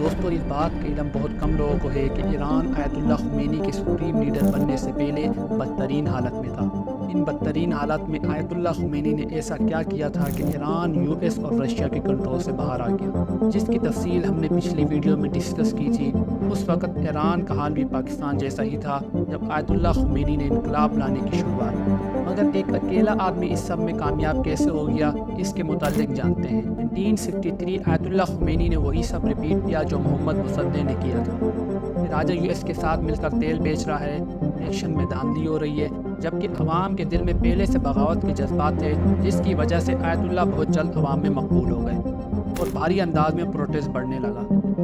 دوستوں اس بات کا علم بہت کم لوگوں کو ہے کہ ایران آیت اللہ خمینی کے سپریم لیڈر بننے سے پہلے بدترین حالت میں تھا۔ ان بدترین حالات میں آیت اللہ خمینی نے ایسا کیا کیا تھا کہ ایران یو ایس اور رشیا کے کنٹرول سے باہر آ گیا، جس کی تفصیل ہم نے پچھلی ویڈیو میں ڈسکس کی تھی۔ اس وقت ایران کا حال بھی پاکستان جیسا ہی تھا جب آیت اللہ خمینی نے انقلاب لانے کی شروعات کی، مگر ایک اکیلا آدمی اس سب میں کامیاب کیسے ہو گیا اس کے متعلق جانتے ہیں۔ 1963 آیت اللہ خمینی نے وہی سب ریپیٹ کیا جو محمد مصدق نے کیا تھا۔ راجہ یو ایس کے ساتھ مل کر تیل بیچ رہا ہے، ایکشن میں دھاندلی ہو رہی ہے، جبکہ عوام کے دل میں پہلے سے بغاوت کے جذبات تھے، جس کی وجہ سے آیت اللہ بہت جلد عوام میں مقبول ہو گئے اور بھاری انداز میں پروٹیسٹ بڑھنے لگا۔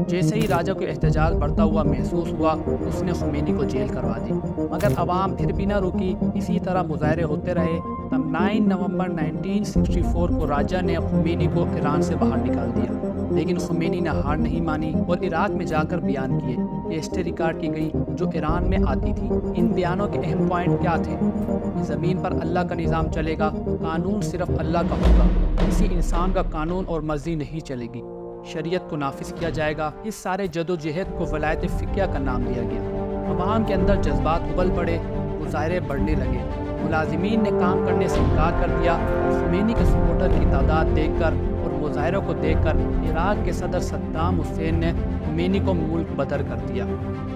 جیسے ہی راجہ کو احتجاج بڑھتا ہوا محسوس ہوا، اس نے خمینی کو جیل کروا دی، مگر عوام پھر بھی نہ رکی، اسی طرح مظاہرے ہوتے رہے۔ تب 9 نومبر 1964 کو راجہ نے خمینی کو ایران سے باہر نکال دیا، لیکن خمینی نے ہار نہیں مانی اور عراق میں جا کر بیان کیے، کیسٹیں ریکارڈ کی گئی جو ایران میں آتی تھی۔ ان بیانوں کے اہم پوائنٹ کیا تھے؟ زمین پر اللہ کا نظام چلے گا، قانون صرف اللہ کا ہوگا، کسی انسان کا قانون اور مرضی نہیں چلے گی، شریعت کو نافذ کیا جائے گا۔ اس سارے جدوجہد کو ولایت فقیہ کا نام دیا گیا۔ عوام کے اندر جذبات ابل پڑے، مظاہرے بڑھنے لگے، ملازمین نے کام کرنے سے انکار کر دیا۔ خمینی کے سپورٹر کی تعداد دیکھ کر اور مظاہروں کو دیکھ کر عراق کے صدر صدام حسین نے خمینی کو ملک بدر کر دیا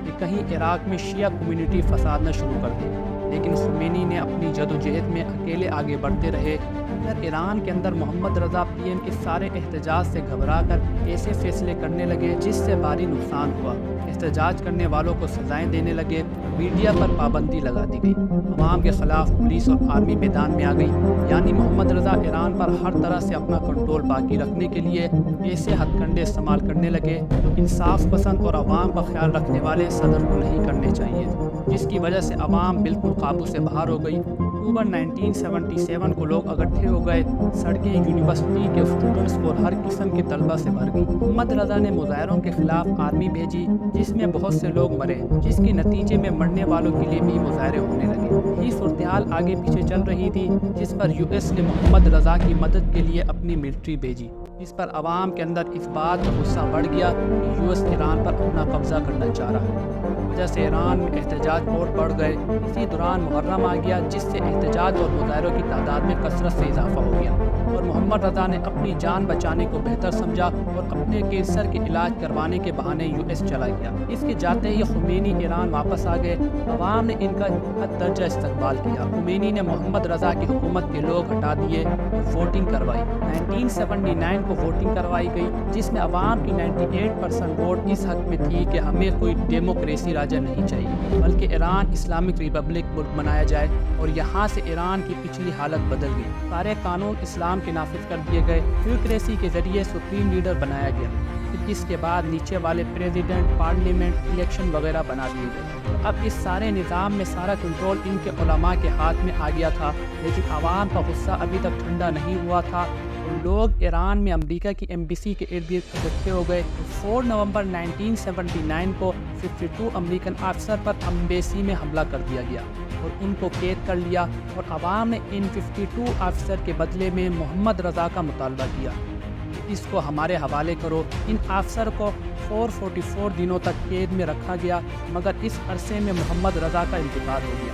کہ کہیں عراق میں شیعہ کمیونٹی فساد نہ شروع کر دے، لیکن خمینی نے اپنی جدوجہد میں اکیلے آگے بڑھتے رہے۔ پھر ایران کے اندر محمد رضا PM کے سارے احتجاج سے گھبرا کر ایسے فیصلے کرنے لگے جس سے بھاری نقصان ہوا، احتجاج کرنے والوں کو سزائیں دینے لگے، میڈیا پر پابندی لگا دی گئی، عوام کے خلاف پولیس اور آرمی میدان میں آ گئی۔ یعنی محمد رضا ایران پر ہر طرح سے اپنا کنٹرول باقی رکھنے کے لیے ایسے ہتھ کنڈے استعمال کرنے لگے جو انصاف پسند اور عوام کا خیال رکھنے والے صدر کو نہیں کرنے چاہیے، جس کی وجہ سے عوام بالکل قابو سے باہر ہو گئی۔ اکتوبر 1977 کو لوگ اکٹھے ہو گئے، سڑکیں یونیورسٹی کے اسٹوڈنٹس اور ہر قسم کے طلبہ سے بھر گئی۔ محمد رضا نے مظاہروں کے خلاف آرمی بھیجی جس میں بہت سے لوگ مرے، جس کے نتیجے میں مرنے والوں کے لیے بھی مظاہرے ہونے لگے۔ یہ صورتحال آگے پیچھے چل رہی تھی، جس پر یو ایس نے محمد رضا کی مدد کے لیے اپنی ملٹری بھیجی، جس پر عوام کے اندر اس بات کا غصہ بڑھ گیا کہ یو ایس ایران پر اپنا قبضہ کرنا چاہ رہا ہے، وجہ سے ایران میں احتجاج اور بڑھ گئے۔ اسی دوران محرم آ گیا، جس سے احتجاج اور مظاہروں کی تعداد میں کثرت سے اضافہ ہو گیا اور محمد رضا نے اپنی جان بچانے کو بہتر سمجھا اور اپنے کینسر کے علاج کروانے کے بہانے یو ایس چلا گیا۔ اس کے جاتے ہی خمینی ایران واپس آ گئے، عوام نے ان کا حد درجہ استقبال کیا۔ خمینی نے محمد رضا کی حکومت کے لوگ ہٹا دیے اور ووٹنگ کروائی۔ 1979 کو ووٹنگ کروائی گئی، جس میں عوام کی 98% ووٹ اس حق میں تھی کہ ہمیں کوئی ڈیموکریسی راجہ نہیں چاہیے، بلکہ ایران اسلامک ریپبلک ملک بنایا جائے، اور یہاں سے ایران کی پچھلی حالت بدل گئی۔ سارے قانون اسلام کے نافذ کر دیے گئے، تھیوکریسی کے ذریعے سپریم لیڈر بنایا گیا، پھر جس کے بعد نیچے والے پریزیڈنٹ، پارلیمنٹ، الیکشن وغیرہ بنا دیے گئے۔ اب اس سارے نظام میں سارا کنٹرول ان کے علماء کے ہاتھ میں آ گیا تھا، لیکن عوام کا غصہ ابھی تک ٹھنڈا نہیں ہوا تھا۔ لوگ ایران میں امریکہ کی ایمبیسی کے ارد گرد اکٹھے ہو گئے۔ 4 نومبر 1979 کو 52 امریکن افسر پر ایمبیسی میں حملہ کر دیا گیا اور ان کو قید کر لیا، اور عوام نے ان 52 افسر کے بدلے میں محمد رضا کا مطالبہ کیا کہ اس کو ہمارے حوالے کرو۔ ان افسر کو 444 دنوں تک قید میں رکھا گیا، مگر اس عرصے میں محمد رضا کا انتقال ہو گیا۔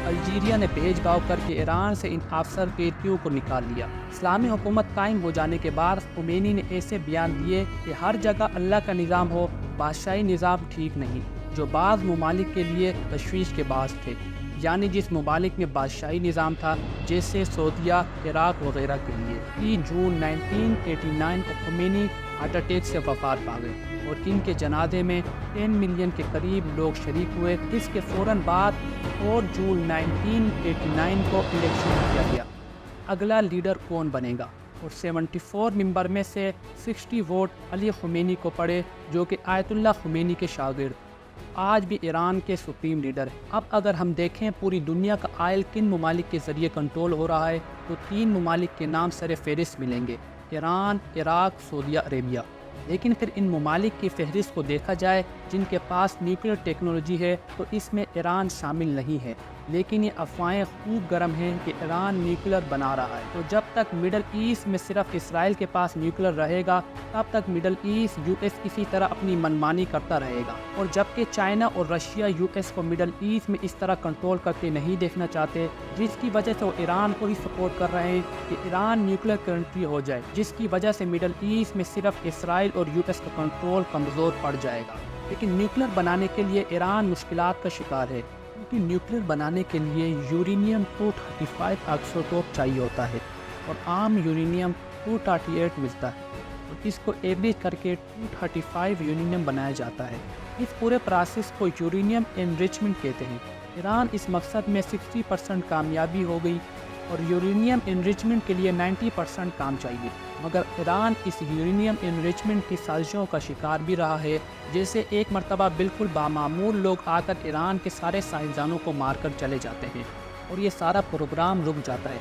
الجیریا نے بھیج بھاؤ کر کے ایران سے ان افسر قیدیوں کو نکال لیا۔ اسلامی حکومت قائم ہو جانے کے بعد خمینی نے ایسے بیان دیے کہ ہر جگہ اللہ کا نظام ہو، بادشاہی نظام ٹھیک نہیں، جو بعض ممالک کے لیے تشویش کے باعث تھے۔ یعنی جس ممالک میں بادشاہی نظام تھا، جیسے سعودیہ، عراق وغیرہ کے لیے۔ 3 جون 1989 کو خمینی ہارٹ اٹیک سے وفات پا گئے اور ان کے جنازے میں 10 ملین کے قریب لوگ شریک ہوئے۔ اس کے فوراً بعد 4 جون 1989 کو الیکشن کیا گیا۔ اگلا لیڈر کون بنے گا؟ اور 74 ممبر میں سے 60 ووٹ علی خمینی کو پڑے، جو کہ آیت اللہ خمینی کے شاگرد آج بھی ایران کے سپریم لیڈر ہیں۔ اب اگر ہم دیکھیں پوری دنیا کا آئل کن ممالک کے ذریعے کنٹرول ہو رہا ہے، تو 3 ممالک کے نام سر فہرست ملیں گے: ایران، عراق، سعودیہ عربیہ۔ لیکن پھر ان ممالک کی فہرست کو دیکھا جائے جن کے پاس نیوکلیئر ٹیکنالوجی ہے، تو اس میں ایران شامل نہیں ہے۔ لیکن یہ افواہیں خوب گرم ہیں کہ ایران نیوکلر بنا رہا ہے۔ تو جب تک مڈل ایسٹ میں صرف اسرائیل کے پاس نیوکلر رہے گا، تب تک مڈل ایسٹ یو ایس اسی طرح اپنی منمانی کرتا رہے گا، اور جبکہ چائنا اور رشیا یو ایس کو مڈل ایسٹ میں اس طرح کنٹرول کرتے نہیں دیکھنا چاہتے، جس کی وجہ سے وہ ایران کو ہی سپورٹ کر رہے ہیں کہ ایران نیوکلر کنٹری ہو جائے، جس کی وجہ سے مڈل ایسٹ میں صرف اسرائیل اور یو ایس کا کنٹرول کمزور پڑ جائے گا۔ لیکن نیوکلر بنانے کے لیے ایران مشکلات کا شکار ہے، کیونکہ نیوکلر بنانے کے لیے یورینیم 235 آکسوٹوپ چاہیے ہوتا ہے، اور عام یورینیم 238 ملتا ہے، اور اس کو ایوریج کر کے 235 یورینیم بنایا جاتا ہے۔ اس پورے پروسیس کو یورینیم انریچمنٹ کہتے ہیں۔ ایران اس مقصد میں 60% کامیابی ہو گئی، اور یورینیم انریچمنٹ کے لیے 90% کام چاہیے، مگر ایران اس یورینیم انریچمنٹ کی سازشوں کا شکار بھی رہا ہے، جیسے ایک مرتبہ بالکل بامعمول لوگ آ کر ایران کے سارے سائنسدانوں کو مار کر چلے جاتے ہیں، اور یہ سارا پروگرام رک جاتا ہے۔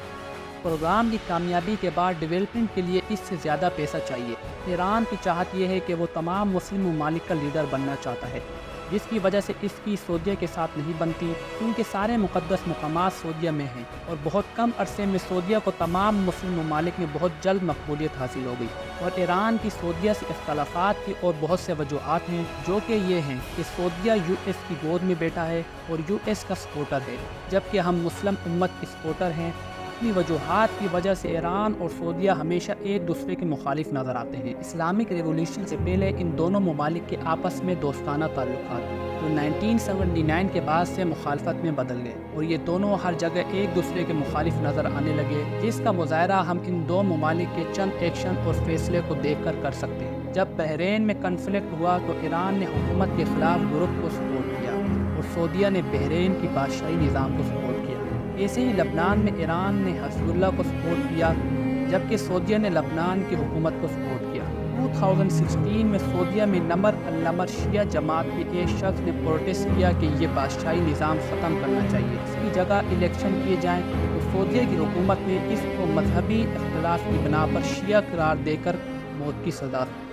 پروگرام کی کامیابی کے بعد ڈیولپمنٹ کے لیے اس سے زیادہ پیسہ چاہیے۔ ایران کی چاہت یہ ہے کہ وہ تمام مسلم ممالک کا لیڈر بننا چاہتا ہے، جس کی وجہ سے اس کی سعودیہ کے ساتھ نہیں بنتی، کیونکہ سارے مقدس مقامات سعودیہ میں ہیں، اور بہت کم عرصے میں سعودیہ کو تمام مسلم ممالک میں بہت جلد مقبولیت حاصل ہو گئی۔ اور ایران کی سعودیہ سے اختلافات کی اور بہت سے وجوہات ہیں، جو کہ یہ ہیں کہ سعودیہ یو ایس کی گود میں بیٹھا ہے اور یو ایس کا سپورٹر ہے، جبکہ ہم مسلم امت کے سپورٹر ہیں۔ اپنی وجوہات کی وجہ سے ایران اور سعودیہ ہمیشہ ایک دوسرے کے مخالف نظر آتے ہیں۔ اسلامک ریولیوشن سے پہلے ان دونوں ممالک کے آپس میں دوستانہ تعلقات جو 1979 کے بعد سے مخالفت میں بدل گئے، اور یہ دونوں ہر جگہ ایک دوسرے کے مخالف نظر آنے لگے، جس کا مظاہرہ ہم ان دو ممالک کے چند ایکشن اور فیصلے کو دیکھ کر کر سکتے ہیں۔ جب بحرین میں کنفلکٹ ہوا تو ایران نے حکومت کے خلاف یورپ کو سپورٹ کیا، اور سعودیہ نے بحرین کی بادشاہی نظام کو سپورٹ کیا۔ ایسے ہی لبنان میں ایران نے حزب اللہ کو سپورٹ کیا، جبکہ سعودیہ نے لبنان کی حکومت کو سپورٹ کیا۔ 2016 میں سعودیہ میں نمر النمر شیعہ جماعت کے ایک شخص نے پروٹیسٹ کیا کہ یہ بادشاہی نظام ختم کرنا چاہیے، اس کی جگہ الیکشن کیے جائیں، تو سعودیہ کی حکومت نے اس کو مذہبی اختلاف کی بنا پر شیعہ قرار دے کر موت کی سزا دی۔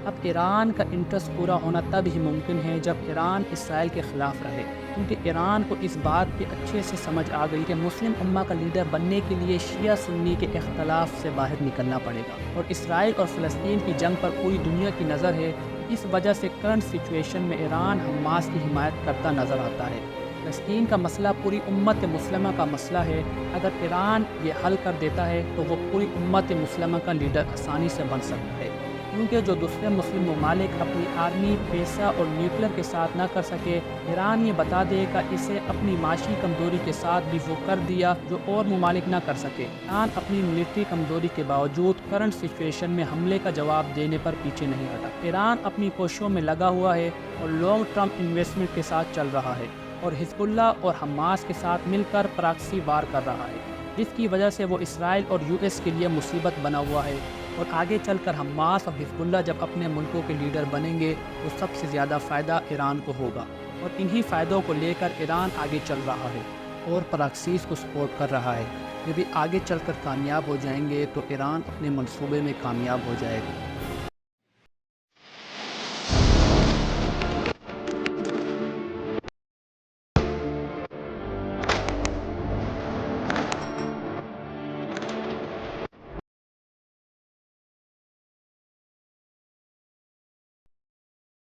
اب ایران کا انٹرسٹ پورا ہونا تب ہی ممکن ہے جب ایران اسرائیل کے خلاف رہے، کیونکہ ایران کو اس بات کی اچھے سے سمجھ آ گئی کہ مسلم امہ کا لیڈر بننے کے لیے شیعہ سنی کے اختلاف سے باہر نکلنا پڑے گا، اور اسرائیل اور فلسطین کی جنگ پر پوری دنیا کی نظر ہے۔ اس وجہ سے کرنٹ سچویشن میں ایران حماس کی حمایت کرتا نظر آتا ہے۔ فلسطین کا مسئلہ پوری امت مسلمہ کا مسئلہ ہے۔ اگر ایران یہ حل کر دیتا ہے تو وہ پوری امت مسلمہ کا لیڈر آسانی سے بن سکتا ہے، کیونکہ جو دوسرے مسلم ممالک اپنی آرمی، پیسہ اور نیوکلر کے ساتھ نہ کر سکے، ایران یہ بتا دے گا اسے اپنی معاشی کمزوری کے ساتھ بھی وہ کر دیا جو اور ممالک نہ کر سکے۔ ایران اپنی ملٹری کمزوری کے باوجود کرنٹ سچویشن میں حملے کا جواب دینے پر پیچھے نہیں ہٹا۔ ایران اپنی کوششوں میں لگا ہوا ہے اور لانگ ٹرم انویسٹمنٹ کے ساتھ چل رہا ہے، اور حزب اللہ اور حماس کے ساتھ مل کر پراکسی وار کر رہا ہے، جس کی وجہ سے وہ اسرائیل اور یو ایس کے لیے مصیبت بنا ہوا ہے۔ اور آگے چل کر حماس اور حزب اللہ جب اپنے ملکوں کے لیڈر بنیں گے تو سب سے زیادہ فائدہ ایران کو ہوگا، اور انہی فائدوں کو لے کر ایران آگے چل رہا ہے اور پراکسیز کو سپورٹ کر رہا ہے۔ جب بھی آگے چل کر کامیاب ہو جائیں گے تو ایران اپنے منصوبے میں کامیاب ہو جائے گا۔